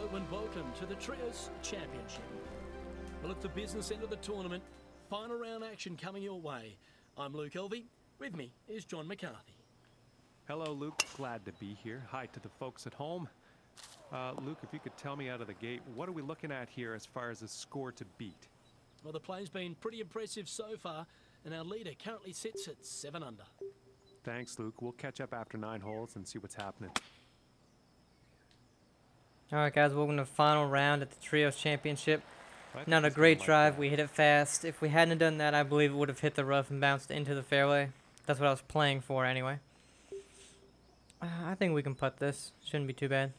Hello and welcome to the Trios Championship. Well, it's the business end of the tournament. Final round action coming your way. I'm Luke Elvey. With me is John McCarthy. Hello, Luke. Glad to be here. Hi to the folks at home. Luke, if you could tell me out of the gate, what are we looking at here as far as a score to beat? Well, the play's been pretty impressive so far, and our leader currently sits at 7 under. Thanks, Luke. We'll catch up after 9 holes and see what's happening. Alright guys, welcome to the final round at the Trios Championship. Not a great drive, we hit it fast. If we hadn't done that, I believe it would have hit the rough and bounced into the fairway. That's what I was playing for anyway. I think we can putt this. Shouldn't be too bad.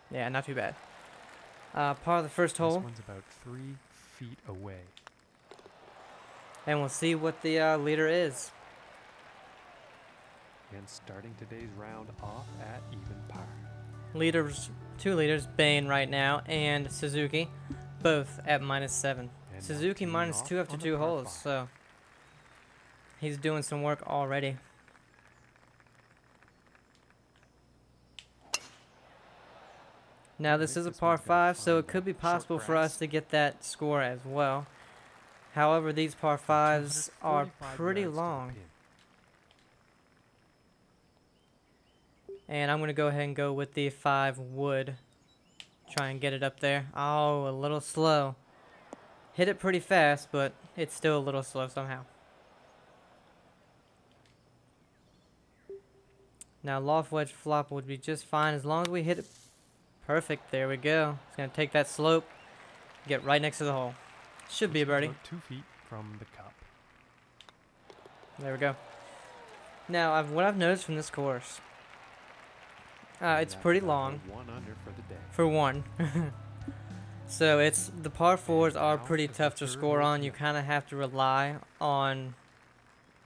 Yeah, not too bad. Par of the first hole. This one's about 3 feet away. And we'll see what the leader is. And starting today's round off at even par. Two leaders, Bain right now, and Suzuki, both at -7. And Suzuki -2 after 2 holes, so he's doing some work already. Now this is a par 5, so it could be possible for us to get that score as well. However, these par 5s are pretty long. And I'm going to go ahead and go with the 5 wood. Try and get it up there. Oh, a little slow. Hit it pretty fast, but it's still a little slow somehow. Now, loft wedge flop would be just fine as long as we hit it perfect. There we go. It's going to take that slope, get right next to the hole. Should be a birdie. 2 feet from the cup. There we go. Now, what I've noticed from this course, it's pretty long. 1 under for the day. For one. So the par 4s are pretty tough to score on. You kind of have to rely on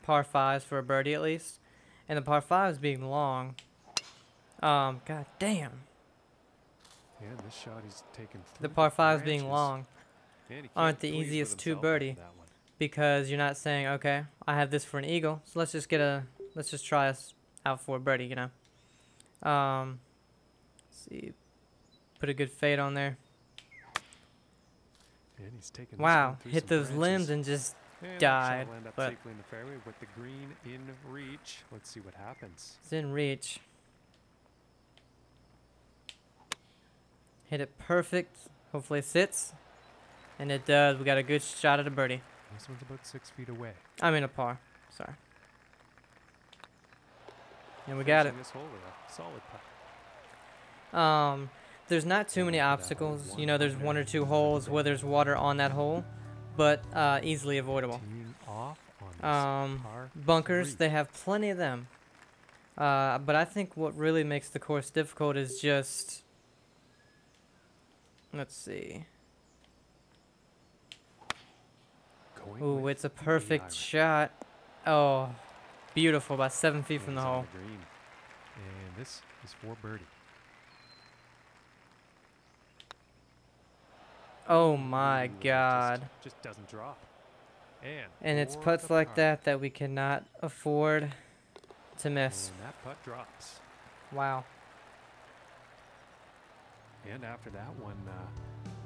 par 5s for a birdie at least. And the par 5s being long. God damn. And this shot he's taken The par 5s being long aren't the easiest to birdie. Because you're not saying, okay, I have this for an eagle, so let's just try us out for a birdie, you know. Let's see, put a good fade on there. And he's taken Wow, hit those limbs and just died. End up But safely in the fairway with the green in reach. Let's see what happens. it's in reach. Hit it perfect. Hopefully it sits. And it does. We got a good shot at a birdie. This one's about 6 feet away. I mean a par. Sorry. And we got it. This hole with a solid putt. There's not too many obstacles. You know, there's 1 or 2 holes where there's water on that hole, but easily avoidable. Teeing off on this par Bunkers, 3. they have plenty of them. But I think what really makes the course difficult is just, let's see. Ooh, it's a perfect shot. Oh, beautiful, about 7 feet from the hole. And this is for birdie. Oh my God. Just doesn't drop. And it's putts like that we cannot afford to miss. And that putt drops. Wow. And after that one,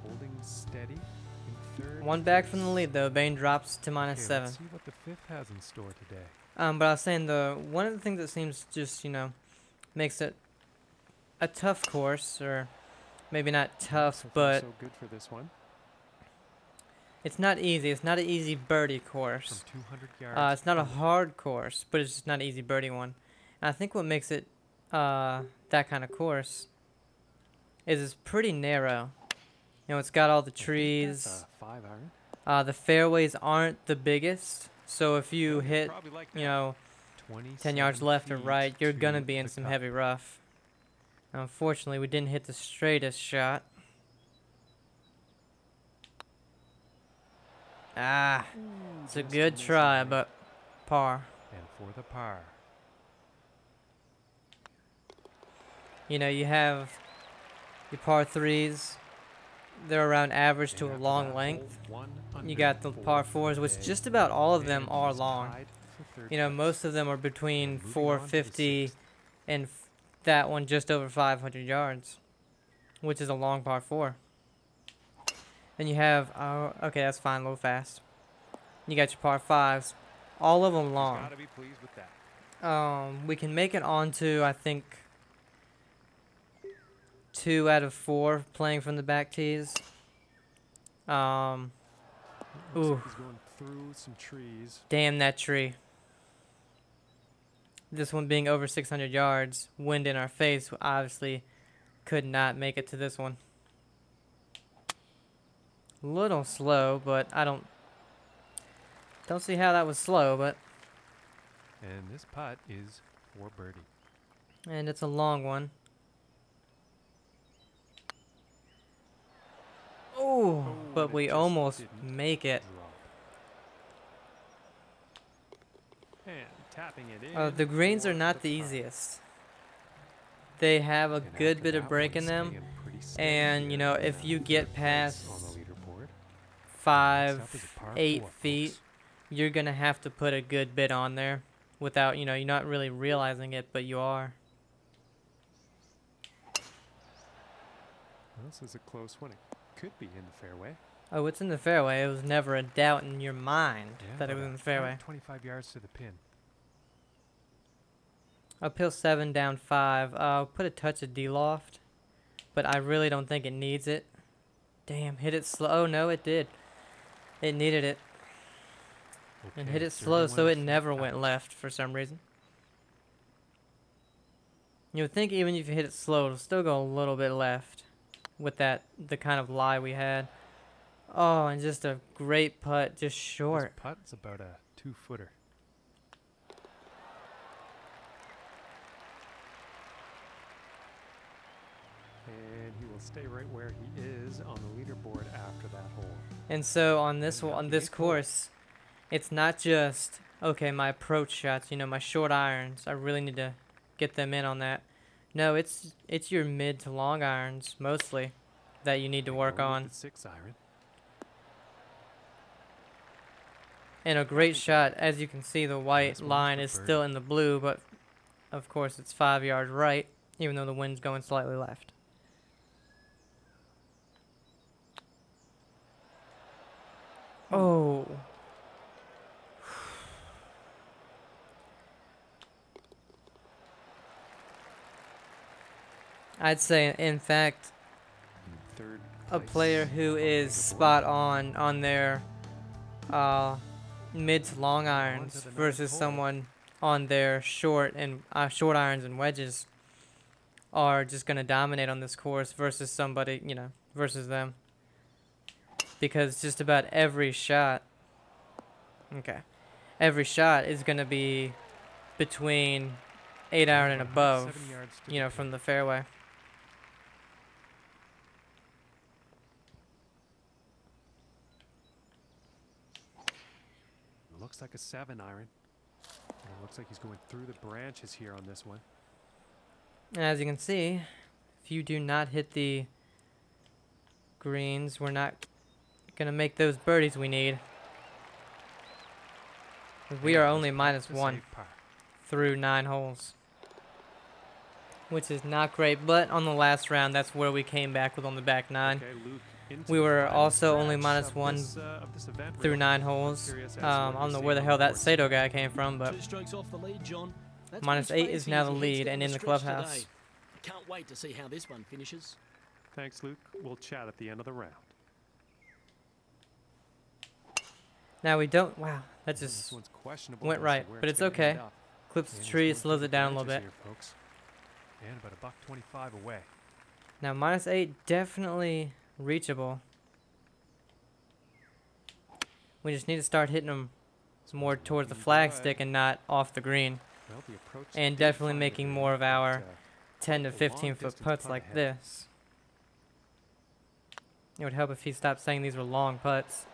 holding steady in third. 1 back from the lead though. Bain drops to -7. Let's see what the 5th has in store today. But I was saying one of the things that seems just, you know, makes it a tough course, or maybe not tough, So far, but so good for this one. it's not easy. It's not an easy birdie course. From 200 yards. It's not a hard course, but it's just not an easy birdie one. And I think what makes it that kind of course is it's pretty narrow. You know, it's got all the trees. That's a 5-iron. The fairways aren't the biggest, so if you hit, you know, 10 yards left or right, you're gonna be in some heavy rough. Unfortunately, we didn't hit the straightest shot. It's a good try, but par. And for the par. You know, you have your par 3s. They're around average to a long length. You got the par 4s, which just about all of them are long. You know, most of them are between 450 and that one just over 500 yards, which is a long par 4. Then you have, okay, that's fine, a little fast. You got your par 5s, all of them long. Gotta be pleased with that. We can make it onto, I think, 2 out of 4 playing from the back tees. Looks Ooh. like he's going through some trees. Damn that tree. This one being over 600 yards, wind in our face, obviously could not make it to this one. Little slow, but I don't see how that was slow, but. And this putt is for birdie. And it's a long one. Oh, but we almost make it. And tapping it in. The greens are not the easiest. They have a good bit of break in them. And, you know, if you get past 5, 8 feet, you're going to have to put a good bit on there without, you know, you're not really realizing it, but you are. This is a close one. It could be in the fairway. Oh, it's in the fairway. It was never a doubt in your mind that it was in the fairway. 25 yards to the pin. Uphill 7, down 5. I'll put a touch of D-loft, but I really don't think it needs it. Damn, hit it slow. Oh, no, it did. It needed it. Okay, And hit it slow so it never went left for some reason. You would think even if you hit it slow, it'll still go a little bit left with that, the kind of lie we had. Oh, and just a great putt, just short. This putt's about a 2-footer. And he will stay right where he is on the leaderboard after that hole. And so on this course, it's not just, okay, my approach shots, you know, my short irons, I really need to get them in on that. No, it's your mid to long irons mostly that you need to work on. 6-iron. And a great shot. As you can see, the white line is still in the blue, but of course it's 5 yards right, even though the wind's going slightly left. Oh. I'd say, in fact, a player who is spot on their mid to long irons versus someone on their short irons and wedges are just going to dominate on this course versus somebody, you know, versus them. Because just about every shot, every shot is going to be between 8 iron and above, you know, from the fairway. Looks like a 7-iron. And it looks like he's going through the branches here on this one. And as you can see, if you do not hit the greens, we're not going to make those birdies we need. We are only -1 through 9 holes, which is not great. But on the last round, that's where we came back with on the back 9. Okay, Luke, We were also only -1 through 9 holes. I don't know where the hell that Sato guy came from, but -8 is now the lead and in the clubhouse. Can't wait to see how this one finishes. Thanks, Luke. We'll chat at the end of the round. Now we don't. Wow, that just went right, but it's okay. Clips the tree, slows it down a little bit. And about $1.25 away. Now -8 definitely reachable. We just need to start hitting them more towards the flagstick and not off the green. And definitely making more of our 10 to 15 foot putts like this. It would help if he stopped saying these were long putts.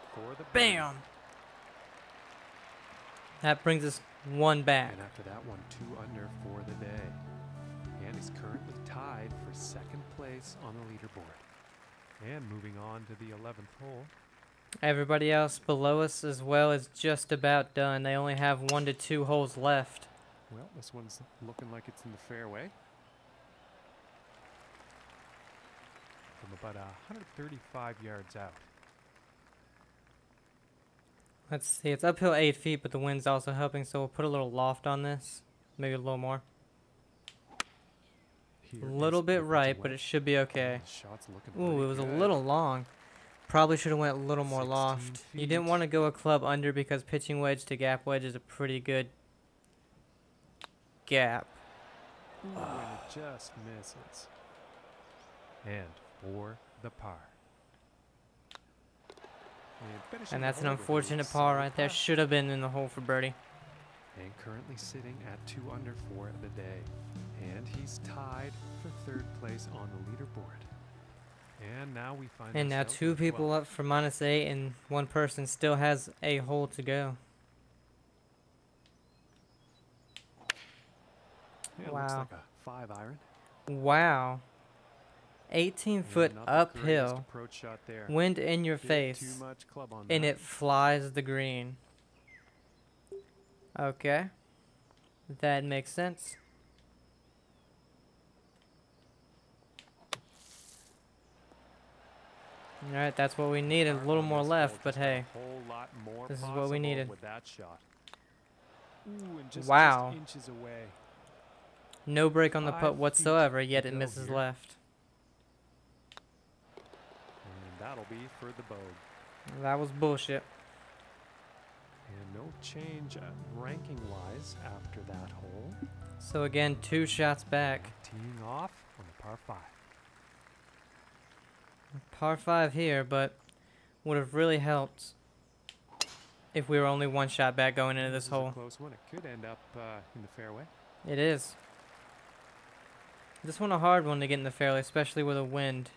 Bam! That brings us 1 back. And after that one, 2 under for the day. And he's currently tied for 2nd place on the leaderboard. And moving on to the 11th hole. Everybody else below us as well is just about done. They only have 1 to 2 holes left. Well, this one's looking like it's in the fairway. from about 135 yards out. Let's see, it's uphill 8 feet, but the wind's also helping, so we'll put a little loft on this. Maybe a little more. A little bit right, but it should be okay. Ooh, it was a little long. Probably should have went a little more loft. You didn't want to go a club under because pitching wedge to gap wedge is a pretty good gap. Ooh, and it just misses. And for the par. And that's an unfortunate par right there. Should have been in the hole for birdie. And currently sitting at 2 under for the day. And he's tied for 3rd place on the leaderboard. And now we find And now 2 people up for -8, and 1 person still has a hole to go. Yeah, wow. Looks like a 5-iron. Wow. 18-foot uphill. Wind in your face. Too much club on and that. it flies the green. Okay. That makes sense. Alright, that's what we needed. A little more left, but hey. This is what we needed. With that shot. Ooh, and just wow. Inches away. No break on the putt whatsoever, yet it misses left. And that'll be for the bogey. That was bullshit. And no change ranking-wise after that hole. So again, 2 shots back. Teeing off on the par 5. Par 5 here, but would have really helped if we were only 1 shot back going into this hole. Is a close one. It could end up in the fairway. It is. This one a hard one to get in the fairway, especially with a wind.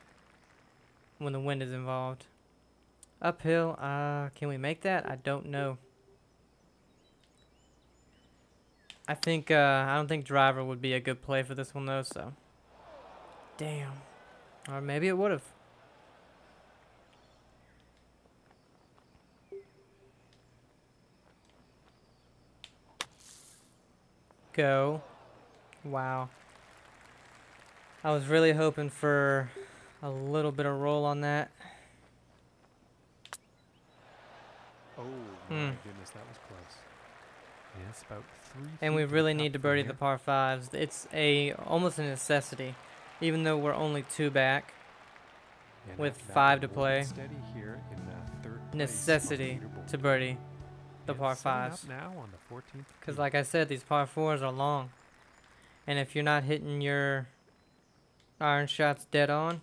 When the wind is involved. Uphill, can we make that? I don't know. I think, I don't think driver would be a good play for this one though, so. Damn. Or maybe it would have. Go. Wow. I was really hoping for a little bit of roll on that. Oh my goodness, that was close. Yes, about 3 feet. And we really need to birdie the par 5s. It's almost a necessity, even though we're only 2 back with 5 to play. Here in necessity to birdie the par 5s. Now on the 14th. Because like I said, these par 4s are long. And if you're not hitting your iron shots dead on.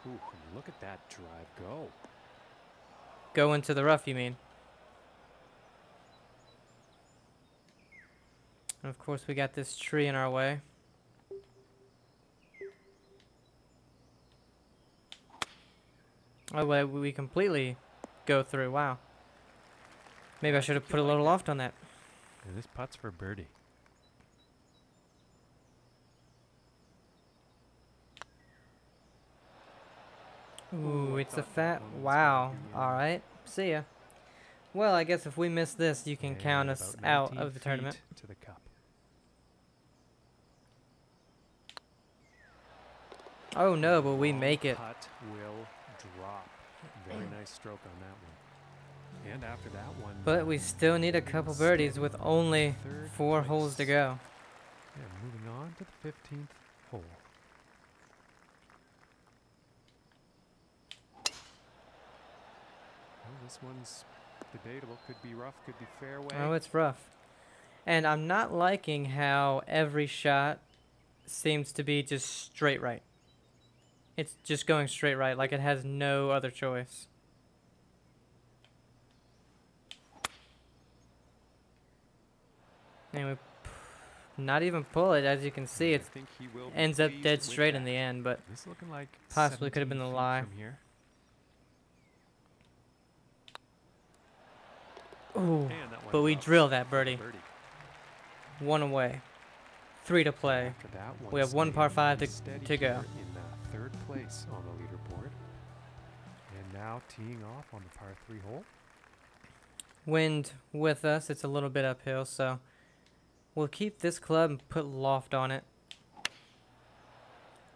Ooh, look at that drive go. Go into the rough, you mean? And of course, we got this tree in our way. Oh, wait, we completely go through. Wow. Maybe I should have put a little loft on that. And this putt's for birdie. Ooh, it's a fat. Wow. Alright. See ya. Well, I guess if we miss this, you can count us out of the tournament. To the cup. Oh no, but we make it. Putt will drop. Very nice stroke on that one. And after that one. But we still need a couple birdies with only 4 holes to go. And moving on to the 15th hole. Well, this one's debatable. Could be rough, could be fairway. Oh, it's rough. And I'm not liking how every shot seems to be just straight right. It's just going straight right, like it has no other choice. And we not even pull it, as you can see. It ends up dead straight in the end, but like possibly could have been the lie. Ooh, but we drill that birdie. 1 away. 3 to play. We have 1 par 5 to go. In 3rd place on the leaderboard. And now teeing off on the par 3 hole. Wind with us. It's a little bit uphill, so we'll keep this club and put loft on it.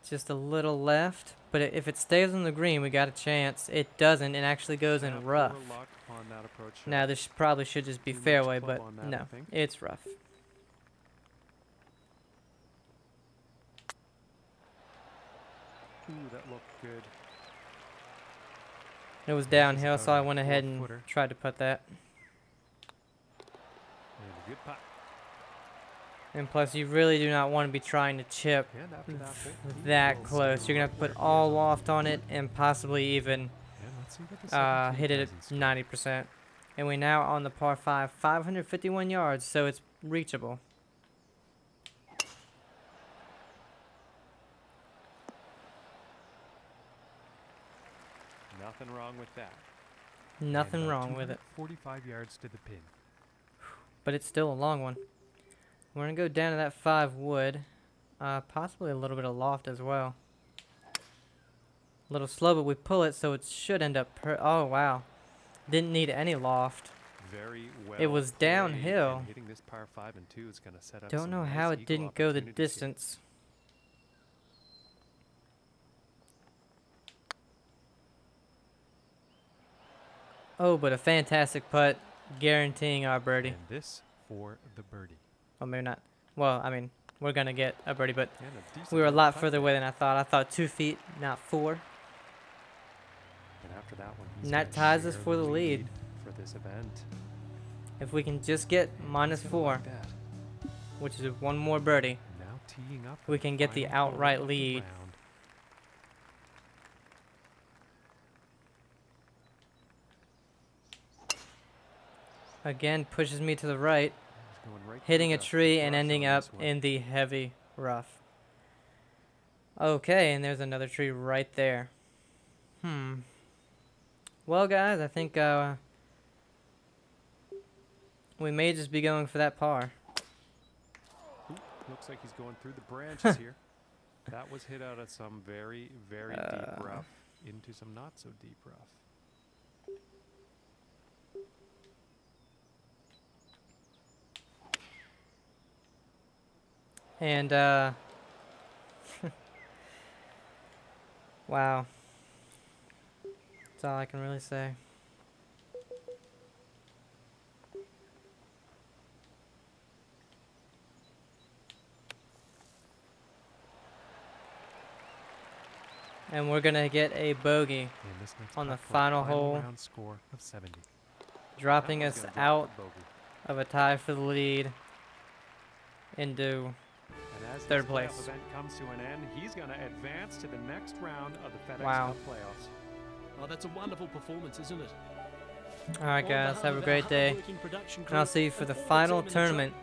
Just a little left. But if it stays on the green, we got a chance. It doesn't. It actually goes in rough. Now, this probably should just be fairway, but no. It's rough. Ooh, that looked good. It was downhill, so I went ahead and tried to put that. Good putt. And plus, you really do not want to be trying to chip that close. You're going to have to put all loft on it and possibly even hit it at 90%. And we're now on the par 5, 551 yards, so it's reachable. Nothing wrong with that. Nothing wrong with it. 45 yards to the pin. But it's still a long one. We're going to go down to that 5 wood. Possibly a little bit of loft as well. A little slow, but we pull it, so it should end up oh, wow. Didn't need any loft. Very well. It was downhill. Hitting this par 5 and 2 is going to set up Don't know how it didn't go the distance. Oh, but a fantastic putt, guaranteeing our birdie. And this for the birdie. Oh, maybe not. Well, I mean, we're going to get a birdie, but we were a lot further away than I thought. I thought 2 feet, not 4. And after that one, and that ties us for the lead for this event. If we can just get -4, which is one more birdie, now teeing up we can get the outright lead. Again, pushes me to the right, hitting a tree and ending up in the heavy rough. Okay, and there's another tree right there. Well, guys, I think we may just be going for that par. Ooh, looks like he's going through the branches here. That was hit out of some very, very deep rough into some not so deep rough. And, wow. That's all I can really say. And we're going to get a bogey on the final hole, score of 70. dropping us out of a tie for the lead into third place. As this event comes to an end, he's going to advance to the next round of the FedEx Cup playoffs. Oh, that's a wonderful performance, isn't it? All right, guys, have a great day. And I'll see you for the final tournament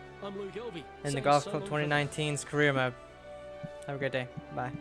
in the Golf Club 2019's career mode. Have a great day. Bye.